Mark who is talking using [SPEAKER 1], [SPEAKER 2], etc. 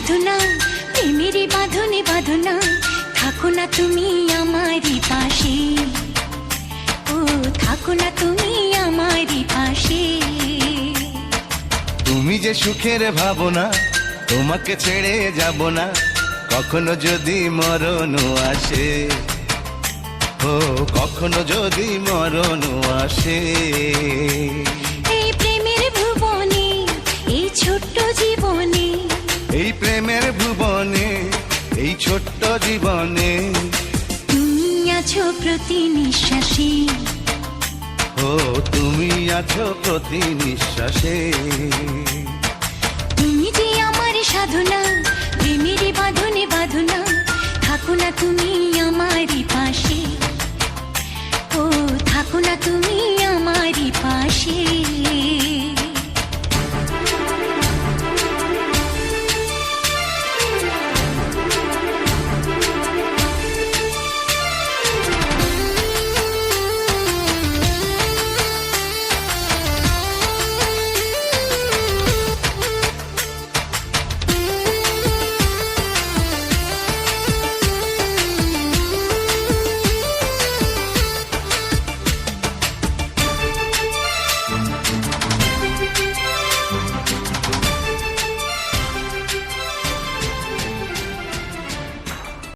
[SPEAKER 1] সাধনা, প্রেমেরই বাঁধনে বাঁধনা, থাকো না তুমি আমারই পাশে, ও থাকো না তুমি আমারই পাশে।
[SPEAKER 2] তুমি যে সুখের ভাবনা, তোমাকে ছেড়ে যাব না, কখনো যদি মরণ আসে, ও কখনো যদি মরণ আসে।
[SPEAKER 1] এই প্রেমের ভুবনে, এই ছোট্ট জীবনে,
[SPEAKER 2] এই প্রেমের ভুবনে, এই ছোট্ট জীবনে,
[SPEAKER 1] তুমি আছো প্রতি নিঃশ্বাসে,
[SPEAKER 2] ও তুমি আছো প্রতি নিঃশ্বাসে।
[SPEAKER 1] তুমি যে আমার সাধনা,